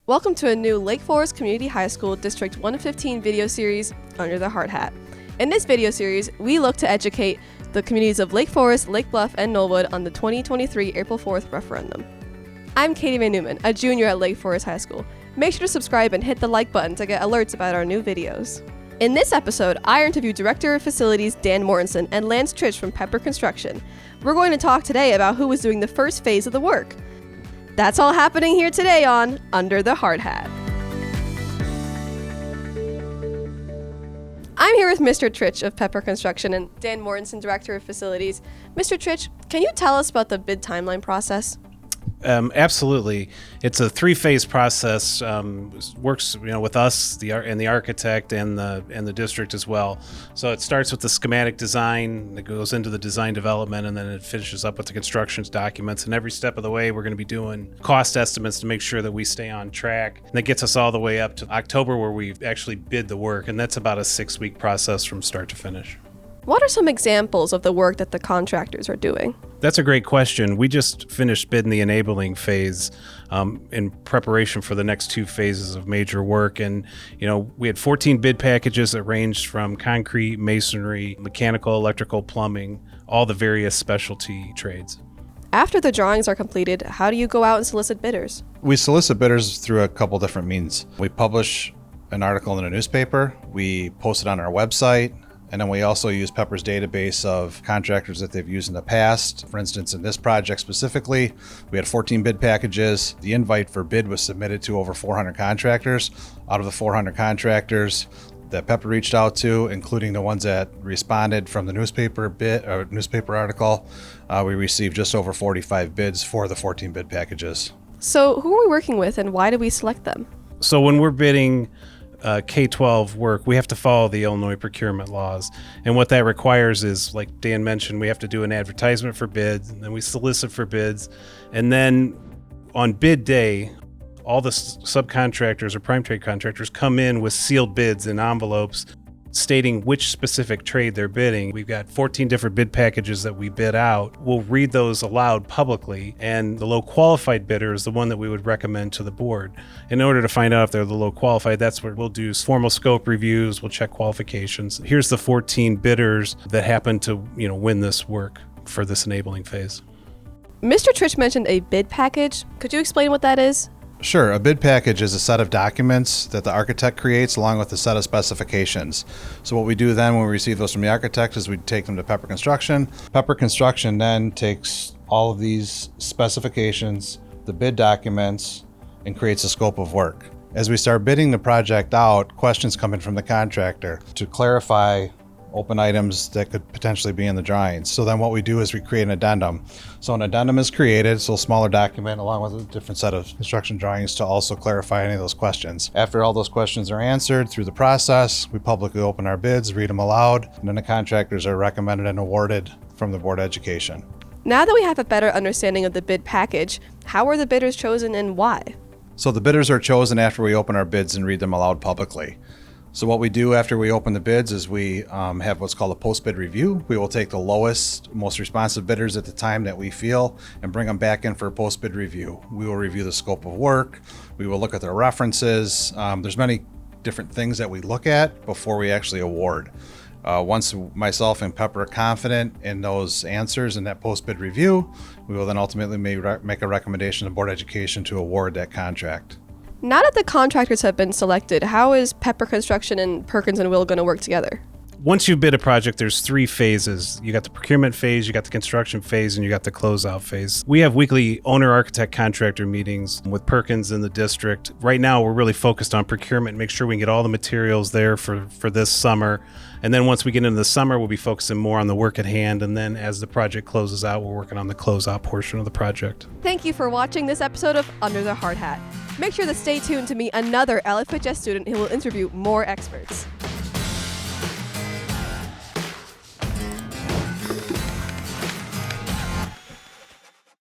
Welcome to a new Lake Forest Community High School District 115 video series, Under the Hard Hat. In this video series, we look to educate the communities of Lake Forest, Lake Bluff, and Knollwood on the 2023 April 4th referendum. I'm Katie Van Newman, a junior at Lake Forest High School. Make sure to subscribe and hit the like button to get alerts about our new videos. In this episode, I interviewed Director of Facilities Dan Mortensen and Lance Tritch from Pepper Construction. We're going to talk today about who was doing the first phase of the work. That's all happening here today on Under the Hard Hat. I'm here with Mr. Tritch of Pepper Construction and Dan Mortensen, Director of Facilities. Mr. Tritch, can you tell us about the bid timeline process? Absolutely. It's a three-phase process. Works, with us, the architect and the district as well. So it starts with the schematic design, it goes into the design development, and then it finishes up with the construction documents. And every step of the way, we're going to be doing cost estimates to make sure that we stay on track. And that gets us all the way up to October, where we actually bid the work, and that's about a 6-week process from start to finish. What are some examples of the work that the contractors are doing? That's a great question. We just finished bidding the enabling phase in preparation for the next 2 phases of major work. And, we had 14 bid packages that ranged from concrete, masonry, mechanical, electrical, plumbing, all the various specialty trades. After the drawings are completed, how do you go out and solicit bidders? We solicit bidders through a couple different means. We publish an article in a newspaper, we post it on our website, and then we also use Pepper's database of contractors that they've used in the past. For instance, in this project specifically, we had 14 bid packages. The invite for bid was submitted to over 400 contractors. Out of the 400 contractors that Pepper reached out to, including the ones that responded from the newspaper article, we received just over 45 bids for the 14 bid packages. So who are we working with and why do we select them? So when we're bidding K-12 work, we have to follow the Illinois procurement laws. And what that requires is, like Dan mentioned, we have to do an advertisement for bids, and then we solicit for bids. And then on bid day, all the subcontractors or prime trade contractors come in with sealed bids in envelopes stating which specific trade they're bidding. We've got 14 different bid packages that we bid out. We'll read those aloud publicly, and the low qualified bidder is the one that we would recommend to the board. In order to find out if they're the low qualified, that's what we'll do: formal scope reviews, we'll check qualifications. Here's the 14 bidders that happen to, win this work for this enabling phase. Mr. Tritch mentioned a bid package. Could you explain what that is? Sure. A bid package is a set of documents that the architect creates along with a set of specifications. So what we do then when we receive those from the architect is we take them to Pepper Construction. Pepper Construction then takes all of these specifications, the bid documents, and creates a scope of work. As we start bidding the project out, questions come in from the contractor to clarify open items that could potentially be in the drawings. So then what we do is we create an addendum. So an addendum is created, so a smaller document along with a different set of construction drawings to also clarify any of those questions. After all those questions are answered through the process, we publicly open our bids, read them aloud, and then the contractors are recommended and awarded from the Board of Education. Now that we have a better understanding of the bid package, how are the bidders chosen and why? So the bidders are chosen after we open our bids and read them aloud publicly. So what we do after we open the bids is we have what's called a post-bid review. We will take the lowest, most responsive bidders at the time that we feel and bring them back in for a post-bid review. We will review the scope of work. We will look at their references. There's many different things that we look at before we actually award. Once myself and Pepper are confident in those answers in that post-bid review, we will then ultimately make a recommendation to Board of Education to award that contract. Now that the contractors have been selected, how is Pepper Construction and Perkins & Will going to work together? Once you bid a project, there's 3 phases. You got the procurement phase, you got the construction phase, and you got the closeout phase. We have weekly owner, architect, contractor meetings with Perkins in the district. Right now, we're really focused on procurement, make sure we can get all the materials there for this summer. And then once we get into the summer, we'll be focusing more on the work at hand. And then as the project closes out, we're working on the closeout portion of the project. Thank you for watching this episode of Under the Hard Hat. Make sure to stay tuned to meet another LFHS student who will interview more experts.